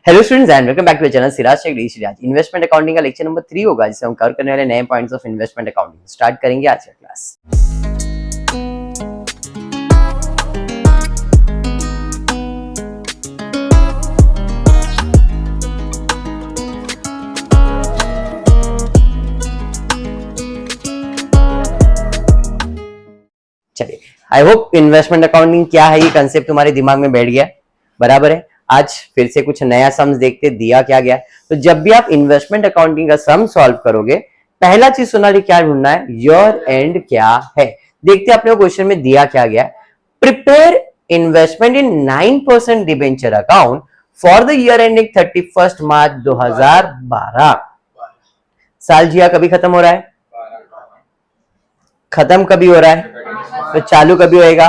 Hello students and welcome back to the channel Siraj Shaikh D Siraj. Investment accounting का lecture number 3 होगा जिसे हम cover करने वाले नए points of investment accounting. Start करेंगे आज का क्लास। चलिए, आई होप इन्वेस्टमेंट अकाउंटिंग क्या है ये कंसेप्ट तुम्हारे दिमाग में बैठ गया, बराबर है। आज फिर से कुछ नया सम्स देखते दिया क्या गया। तो जब भी आप इन्वेस्टमेंट अकाउंटिंग का सम सॉल्व करोगे, पहला चीज सोनाली क्या ढूंढना है, ईयर एंड क्या है। देखते हैं अपने क्वेश्चन में दिया क्या गया। Prepare investment in 9% debenture account for the year ending 31 मार्च 2012। साल जिया कभी खत्म हो रहा है, खत्म कभी हो रहा है, तो चालू कभी होएगा।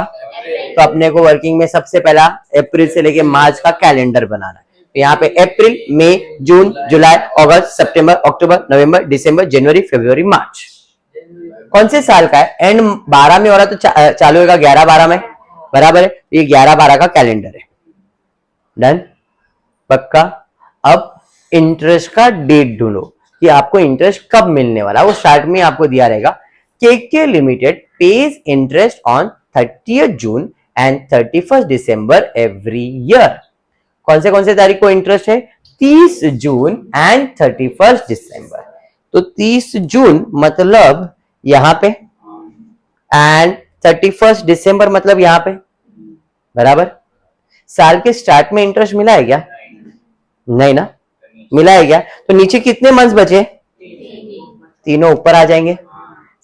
तो अपने को वर्किंग में सबसे पहला अप्रैल से लेके मार्च का कैलेंडर बनाना है। तो यहाँ पे अप्रैल, मई, जून, जुलाई, अगस्त, सितंबर, अक्टूबर, नवंबर, दिसंबर, जनवरी, फरवरी, मार्च। कौन से साल का है? एंड 12 में हो रहा तो चालू होगा 11-12 में, बराबर है। ये 11-12 का कैलेंडर है। डन, पक्का। अब इंटरेस्ट का डेट ढूंढो कि आपको इंटरेस्ट कब मिलने वाला। वो स्टार्ट में आपको दिया रहेगा। KK limited pays interest on 30th June and 31st December every year. कौन से तारीख को इंटरेस्ट है? 30 जून एंड 31st दिसंबर। तो 30 जून मतलब यहां पे एंड 31st दिसंबर मतलब यहां पे, बराबर। साल के स्टार्ट में इंटरेस्ट मिला है क्या? नहीं ना, मिला है क्या? तो नीचे कितने मंथ्स बचे? तीनों ऊपर आ जाएंगे,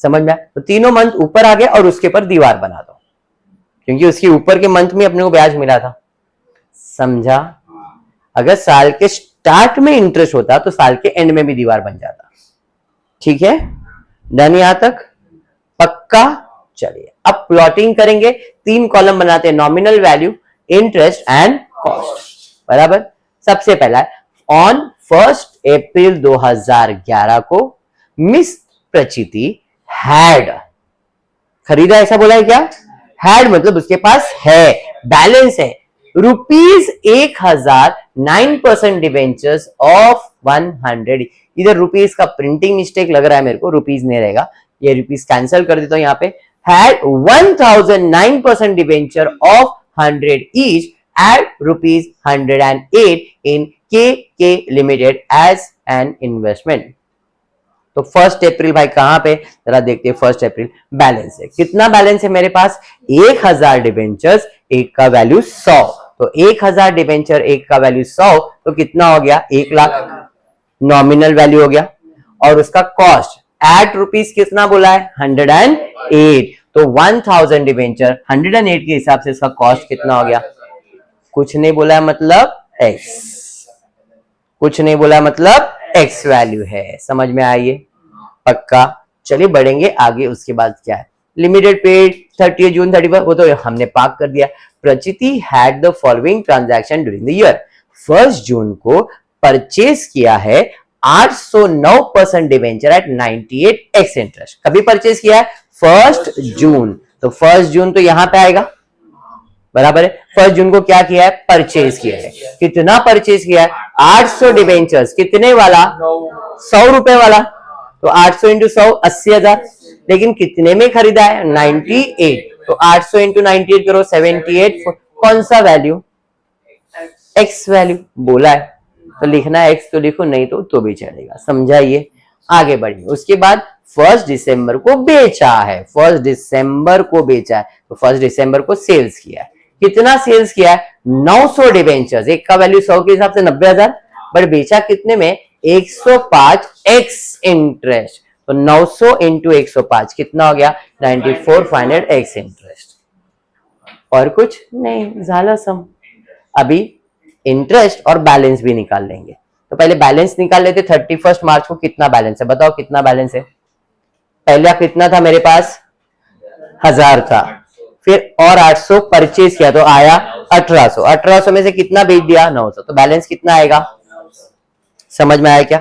समझ में आया? तो तीनों मंथ ऊपर आ गए और उसके ऊपर दीवार बना दो, क्योंकि उसके ऊपर के मंथ में अपने को ब्याज मिला था। समझा? अगर साल के स्टार्ट में इंटरेस्ट होता तो साल के एंड में भी दीवार बन जाता। ठीक है, डन यहां तक? पक्का। चलिए अब प्लॉटिंग करेंगे। 3 कॉलम बनाते हैं, nominal value, interest and cost, बराबर। सबसे पहला ऑन 1 अप्रैल 2011 को मिस प्रचिति हैड खरीदा, ऐसा बोला है क्या? हैड मतलब उसके पास है, बैलेंस है ₹1000 9% डिबेंचर्स ऑफ 100। इधर रुपीज का प्रिंटिंग मिस्टेक लग रहा है मेरे को, रुपीज नहीं रहेगा, ये रुपीज कैंसिल कर देता हूं। यहाँ पे had 1000 9% debenture of 100 each eight ₹108 in K limited as an investment. तो 1 अप्रैल भाई कहां पे, जरा देखते हैं। 1 अप्रैल बैलेंस है, कितना बैलेंस है मेरे पास? 1000 डिबेंचर्स, एक का वैल्यू 100। तो 1000 डिबेंचर, एक का वैल्यू 100, तो कितना हो गया? 1 लाख नॉमिनल वैल्यू हो गया। और उसका कॉस्ट एट रुपीज कितना बोला है? 108। तो 1000 डिबेंचर 108 के हिसाब से इसका कॉस्ट कितना हो गया? कुछ नहीं बोला है मतलब एक्स, कुछ नहीं बोला मतलब एक्स वैल्यू है। समझ में आइए? पक्का। चलिए बढ़ेंगे आगे। उसके बाद क्या है? लिमिटेड पेड 30 जून 31, वो तो हमने पाक कर दिया। Prachiti had the following transaction during the year. 1 June को परचेज किया है 809% डिवेंचर एट 98x इंटरेस्ट। कभी परचेज किया है? 1 जून। तो 1 जून तो यहां पे आएगा, बराबर है। 1 जून को क्या किया है? परचेज किया है। कितना परचेज किया है? 800 डिबेंचर्स। कितने वाला? 100 रुपए वाला। तो 800 इंटू 100 80,000। लेकिन कितने में खरीदा है? 98। तो 800 इंटू 98 करो 78। कौन सा वैल्यू? एक्स वैल्यू बोला है, तो लिखना है एक्स तो लिखो, नहीं तो भी चलेगा। समझाइए? आगे बढ़िए। उसके बाद 1 दिसंबर को बेचा है, 1 दिसंबर को बेचा है। तो 1 दिसंबर को सेल्स किया है। कितना सेल्स किया है? 900 डिबेंचर्स, एक का वैल्यू 100 के हिसाब से 90,000, बट बेचा कितने में? 105 एक्स इंटरेस्ट। तो 900 इंटू 105 कितना हो गया? 94,500 एक्स इंटरेस्ट। और कुछ नहीं, झाला सम। अभी इंटरेस्ट और बैलेंस भी निकाल लेंगे। तो पहले बैलेंस निकाल लेते। 31 मार्च को कितना बैलेंस है? बताओ कितना बैलेंस है? पहला कितना था मेरे पास? 1000 था। फिर और 800 परचेज किया तो आया 1800। 1800 में से कितना बेच दिया? 900। तो बैलेंस कितना आएगा? समझ में आया क्या?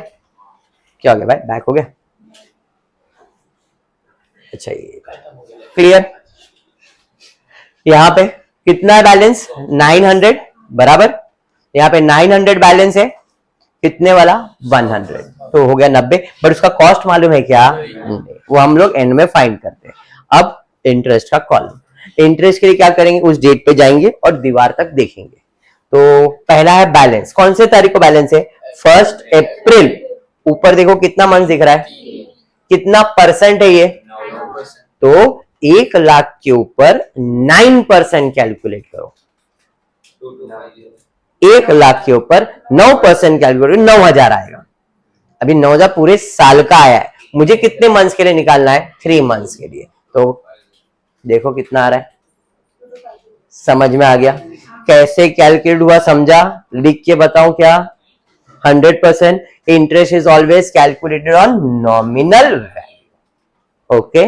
क्या हो गया भाई, बैक हो गया? अच्छा, ये क्लियर। यहां पे कितना है बैलेंस? 900, बराबर। यहाँ पे 900 बैलेंस है, कितने वाला 100, तो हो गया 90, बट उसका कॉस्ट मालूम है क्या, वो हम लोग एंड में फाइंड करते हैं। अब इंटरेस्ट का कॉलम, इंटरेस्ट के लिए क्या करेंगे, उस डेट पे जाएंगे और दीवार तक देखेंगे। तो पहला है बैलेंस, कौन से तारीख को बैलेंस है, 1 अप्रैल। ऊपर देखो कितना मंथ दिख रहा है, कितना परसेंट है ये, तो 1 लाख के ऊपर 9% कैलकुलेट करो, 1 लाख के ऊपर 9% कैलकुलेट, 9000 आएगा। अभी 9000 पूरे साल का आया है, मुझे कितने मंथ्स के लिए निकालना है, 3 मंथ्स के लिए। तो देखो कितना आ रहा है, समझ में आ गया कैसे कैलकुलेट हुआ, समझा, लिख के बताऊं क्या, 100%। Interest is always calculated on nominal value. Okay,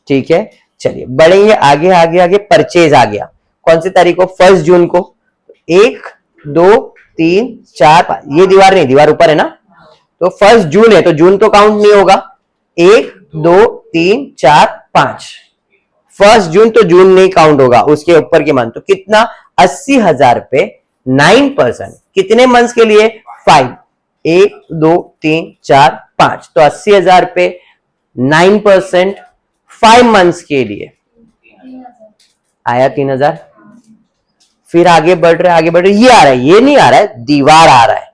ठीक है, चलिए बढ़ेंगे आगे आगे आगे। परचेज आ गया, कौन सी तारीख को, 1 जून को। 1 2 3 4 5, ये दीवार नहीं, दीवार ऊपर है ना, तो 1 जून है, तो जून तो काउंट नहीं होगा। 1 2 3 4 5, 1 जून तो जून नहीं काउंट होगा, उसके ऊपर के मंथ। तो कितना, 80,000 पे 9%, कितने मंथ्स के लिए, 5, 1 2 3 4 5, तो 80,000 पे 9% 5 मंथ्स के लिए आया 3,000। फिर आगे बढ़ रहे आगे बढ़ रहे, ये आ रहा है, ये नहीं आ रहा है, दीवार आ रहा है।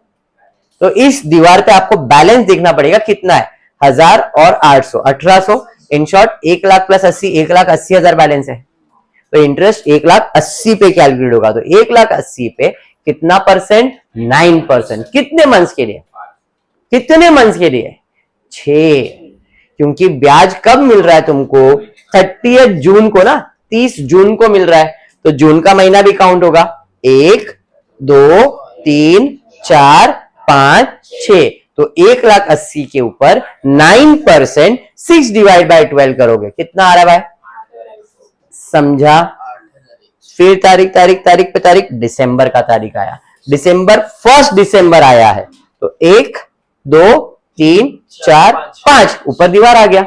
तो इस दीवार पे आपको बैलेंस देखना पड़ेगा, कितना है, 1000 और 800, 1800। In short 1 lakh plus 80, 1,80,000 balance है। तो इंटरेस्ट 1,80,000 पे कैलकुलेट होगा। तो 1,80,000 पे कितना परसेंट, 9%। कितने मंथ्स के लिए, कितने मंथ्स के लिए, 6। क्योंकि ब्याज कब मिल रहा है तुमको, 30 जून को ना, 30 जून को मिल रहा है, तो जून का महीना भी काउंट होगा। 1 2 3 4 5 6, तो 1,80,000 के ऊपर 9%, 6 डिवाइड बाय 12 करोगे, कितना आ रहा है भाई, समझा। फिर तारीख तारीख तारीख पे तारीख, दिसंबर का तारीख आया, दिसंबर 1 दिसंबर आया है, तो 1 2 3 4 5, ऊपर दीवार आ गया।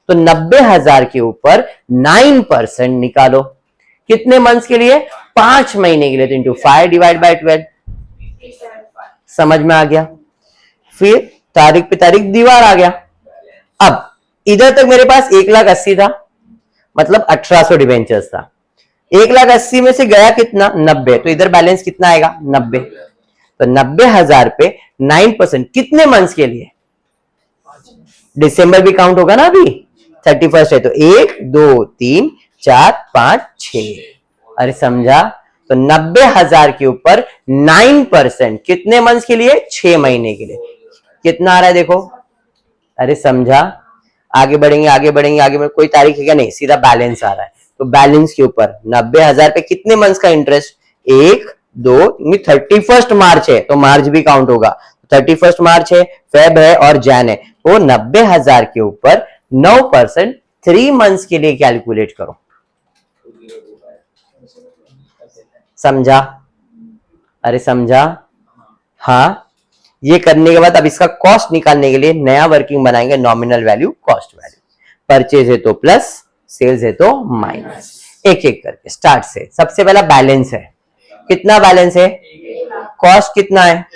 तो 90,000 के ऊपर 9% निकालो, कितने मंथ्स के लिए, 5 महीने के लिए, तो इंटू 5 डिवाइड बाय 12, समझ में आ गया। फिर तारीख पे तारीख दीवार आ गया। अब इधर तक मेरे पास 1,80,000 था, मतलब 1800 डिवेंचर्स था। 1,80,000 में से गया कितना, 90, तो इधर बैलेंस कितना आएगा, 90। तो 90,000 पे 9%, कितने मंथ्स के लिए, दिसंबर भी काउंट होगा ना, अभी 31 है, तो 1 2 3 4 5 6, अरे समझा। तो 90,000 के ऊपर 9%, कितने मंथ्स के लिए, 6 महीने के लिए, कितना आ रहा है देखो, अरे समझा। आगे बढ़ेंगे आगे बढ़ेंगे आगे बढ़ेंगे, कोई तारीख है क्या, नहीं, सीधा बैलेंस आ रहा है। तो बैलेंस के ऊपर 90,000 पे कितने मंथ्स का इंटरेस्ट, 1 2, 31 मार्च है, तो मार्च भी काउंट होगा, 31 मार्च है, फेब है और जैन है, तो 90,000 के ऊपर 9%, 3 मंथ्स के लिए कैलकुलेट करो, समझा, अरे समझा। हाँ, ये करने के बाद अब इसका कॉस्ट निकालने के लिए नया वर्किंग बनाएंगे, nominal value cost value. Purchase है तो प्लस, सेल्स है तो माइनस, एक एक करके स्टार्ट से। सबसे पहला बैलेंस है, कितना बैलेंस है, कॉस्ट कितना है,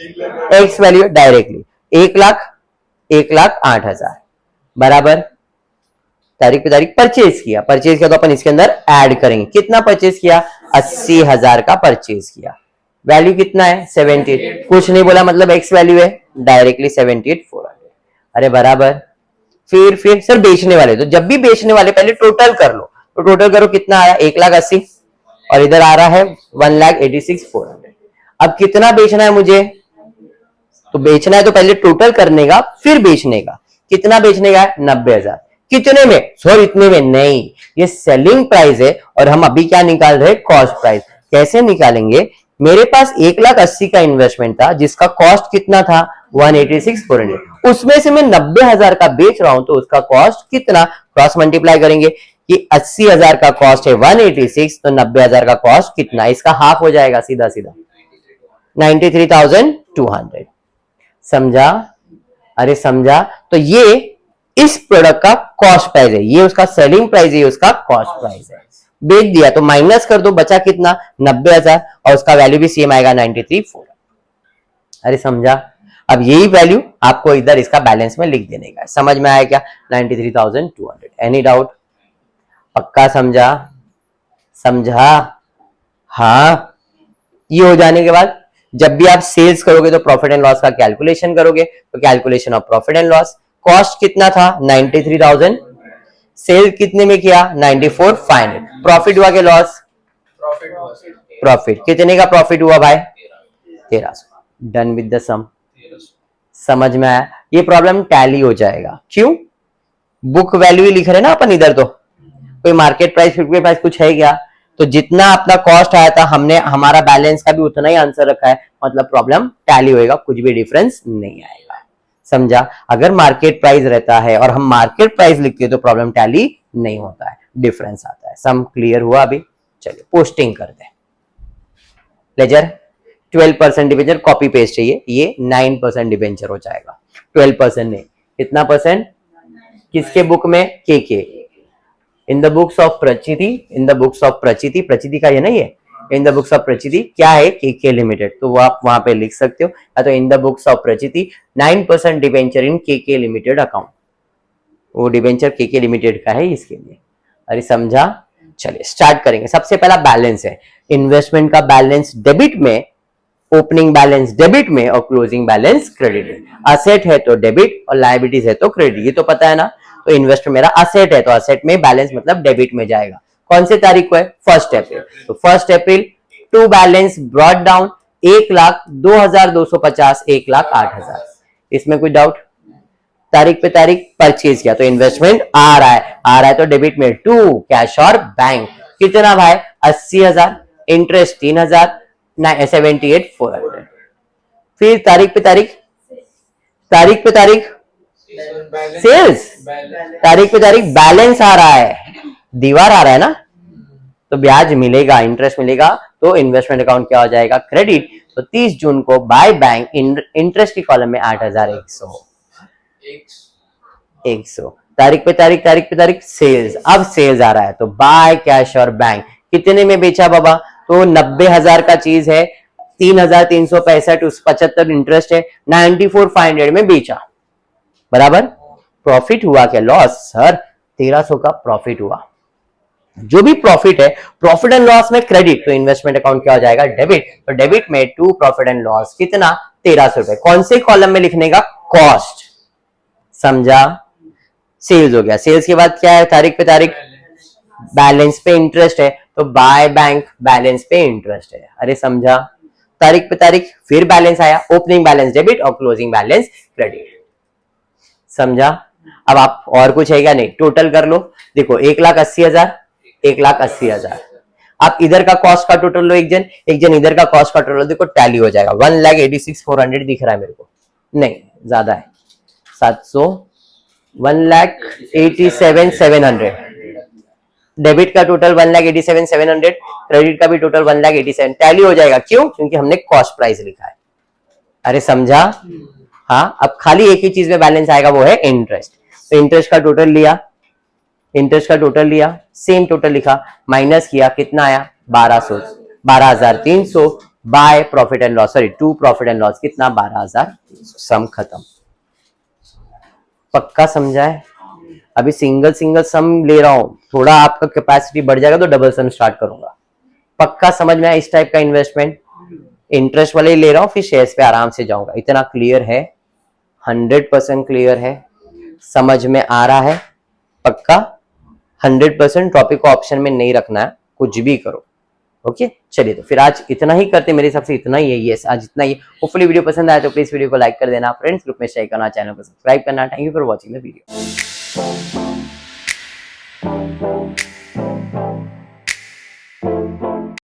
एक्स वैल्यू डायरेक्टली 1,08,000 बराबर, तारीख पे तारीख परचेज किया, परचेज किया तो अपन इसके अंदर ऐड करेंगे, कितना परचेज किया, 80,000 का परचेज किया। वैल्यू कितना है, 78, कुछ नहीं बोला, मतलब एक्स वैल्यू है, डायरेक्टली 78,400, अरे बराबर। फिर सर बेचने वाले, तो जब भी बेचने वाले पहले टोटल कर लो, तो टोटल करो कितना आया, 1,80,000, और इधर आ रहा है 1,86,400। अब कितना बेचना है मुझे, तो बेचना है तो पहले टोटल करने का, फिर बेचने का, कितना बेचने का है, 90,000। कितने में, सर इतने में नहीं, ये सेलिंग प्राइस है, और हम अभी क्या निकाल रहे हैं, कॉस्ट प्राइस। कैसे निकालेंगे, मेरे पास 1,80,000 का इन्वेस्टमेंट था, जिसका कॉस्ट कितना था, 1,86,400, उसमें से मैं 90,000 का बेच रहा हूं, तो उसका कॉस्ट कितना, क्रॉस मल्टीप्लाई करेंगे कि 80,000 का कॉस्ट है 186, तो 90,000 का कॉस्ट कितना, इसका हाफ हो जाएगा, सीधा सीधा 93,200, समझा, अरे समझा। तो ये इस प्रोडक्ट का कॉस्ट प्राइस है, ये उसका सेलिंग प्राइस है, ये उसका कॉस्ट प्राइस है। बेच दिया तो माइनस कर दो, बचा कितना, 90,000, और उसका वैल्यू भी सेम आएगा 93,400। अरे समझा। अब यही वैल्यू आपको इधर इसका बैलेंस में लिख देने का है। समझ में आया क्या? 93,200। Any doubt? पक्का समझा? समझा? हाँ। ये हो जाने के बाद जब भी आप सेल्स करोगे तो प्रॉफिट एंड लॉस का कैलकुलेशन करोगे, तो calculation of profit and loss, cost कितना था 93,000, सेल कितने में किया 94,500, प्रॉफिट हुआ के लॉस? प्रॉफिट कितने का प्रॉफिट हुआ भाई? 1300। डन विद द सम। समझ में आया? ये प्रॉब्लम टैली हो जाएगा। क्यों? बुक वैल्यू ही लिख रहे ना अपन इधर, तो कोई मार्केट प्राइस फिक्स प्राइस कुछ है क्या? तो जितना अपना कॉस्ट आया था हमने हमारा बैलेंस का भी उतना ही आंसर रखा है, मतलब प्रॉब्लम टैली होएगा, कुछ भी डिफरेंस नहीं आएगा। समझा? अगर मार्केट प्राइस रहता है और हम मार्केट प्राइस लिखते हैं तो प्रॉब्लम टैली नहीं होता है, डिफरेंस आता है। सम क्लियर हुआ अभी? चलिए पोस्टिंग करते हैं। लेजर 12% डिबेंचर कॉपी पेस्ट चाहिए, ये 9% डिबेंचर हो जाएगा। 12% नहीं, कितना परसेंट? किसके बुक में? के in the books of Prachiti, in the books of Prachiti, Prachiti का ये नहीं है, in the books of Prachiti क्या है? के लिमिटेड, तो वो आप वहां पे लिख सकते हो, या तो in the books of Prachiti 9% debenture in K limited account, वो डिबेंचर के लिमिटेड का है इसके लिए। अरे समझा? चलिए स्टार्ट करेंगे। सबसे पहला बैलेंस है, इन्वेस्टमेंट का बैलेंस डेबिट में, ओपनिंग बैलेंस डेबिट में और क्लोजिंग बैलेंस क्रेडिट में। असेट है तो डेबिट और लायबिलिटीज है तो क्रेडिट, ये तो पता है ना। तो इन्वेस्टमेंट मेरा असेट है तो असेट में बैलेंस मतलब डेबिट में जाएगा। कौन से तारीख को है? 1 अप्रैल। तो 1 अप्रैल टू बैलेंस ब्रॉट डाउन 1,02,250, 1,08,000। इसमें कोई डाउट? तारीख पे तारीख परचेज किया तो इन्वेस्टमेंट आ रहा है तो डेबिट में टू कैश और बैंक। कितना भाई? 80,000, इंटरेस्ट 3,000, 78,400। फिर तारीख पे तारीख, तारीख पे तारीख सेल्स, तारीख पे तारीख बैलेंस आ रहा है, दीवार आ रहा है ना, तो ब्याज मिलेगा, इंटरेस्ट मिलेगा, तो इन्वेस्टमेंट अकाउंट क्या हो जाएगा? क्रेडिट। तो 30 जून को बाय बैंक इंटरेस्ट की कॉलम में 8,100। तारीख पे तारीख, तारीख पे तारीख सेल्स, अब सेल्स आ रहा है तो बाय कैश और बैंक। कितने में बेचा बाबा? तो 90,000 का चीज है, 3,365 उस 75 इंटरेस्ट है, 94,500 में बेचा, बराबर। प्रॉफिट हुआ क्या लॉस? सर 1300 का प्रॉफिट हुआ। जो भी प्रॉफिट है प्रॉफिट एंड लॉस में क्रेडिट, तो इन्वेस्टमेंट अकाउंट क्या हो जाएगा? डेबिट। तो डेबिट में टू प्रॉफिट एंड लॉस, कितना? 1300 रुपए। कौन से कॉलम में लिखने का? कॉस्ट। समझा? सेल्स हो गया। सेल्स के बाद क्या है? तारीख पे तारीख, बैलेंस पे इंटरेस्ट है तो बाय बैंक बैलेंस पे इंटरेस्ट है। अरे समझा? तारीख पे तारीख, फिर बैलेंस आया, ओपनिंग बैलेंस डेबिट और क्लोजिंग बैलेंस क्रेडिट। समझा? अब आप और कुछ है क्या? नहीं, टोटल कर लो। देखो 1,80,000, 1,80,000। आप इधर का कॉस्ट का टोटल लो, एक जन इधर का कॉस्ट का टोटल, देखो टैली हो जाएगा। 1,86,400 दिख रहा है मेरे को, नहीं ज्यादा है, 700, 1,87,700। डेबिट का टोटल 1,87,700, क्रेडिट का भी टोटल 1,87,000, टैली हो जाएगा। क्यों? क्योंकि हमने कॉस्ट प्राइस लिखा है। अरे समझा? हाँ, अब खाली एक ही चीज में बैलेंस आएगा, वो है इंटरेस्ट। तो इंटरेस्ट का टोटल लिया, इंटरेस्ट का टोटल लिया, सेम टोटल लिखा, माइनस किया, कितना आया? 12,300 by profit and loss, sorry to profit and loss, कितना? 12,300। सम खत्म। पक्का समझा है? अभी सिंगल सिंगल सम ले रहा हूं, थोड़ा आपका कैपेसिटी बढ़ जाएगा तो डबल सम स्टार्ट करूंगा। पक्का समझ में आया? इस टाइप का इन्वेस्टमेंट इंटरेस्ट वाले ही ले रहा हूं, फिर शेयर्स पे आराम से जाऊंगा। इतना क्लियर है? 100% क्लियर है? समझ में आ रहा है? पक्का 100%। टॉपिक को ऑप्शन में नहीं रखना है, कुछ भी करो। ओके चलिए, तो फिर आज इतना ही करते, मेरे हिसाब से इतना ही है। यस, आज इतना ही। होपफुली वीडियो पसंद आया तो प्लीज वीडियो को लाइक कर देना, फ्रेंड्स ग्रुप में शेयर करना, चैनल को सब्सक्राइब करना। Thank you for watching the video.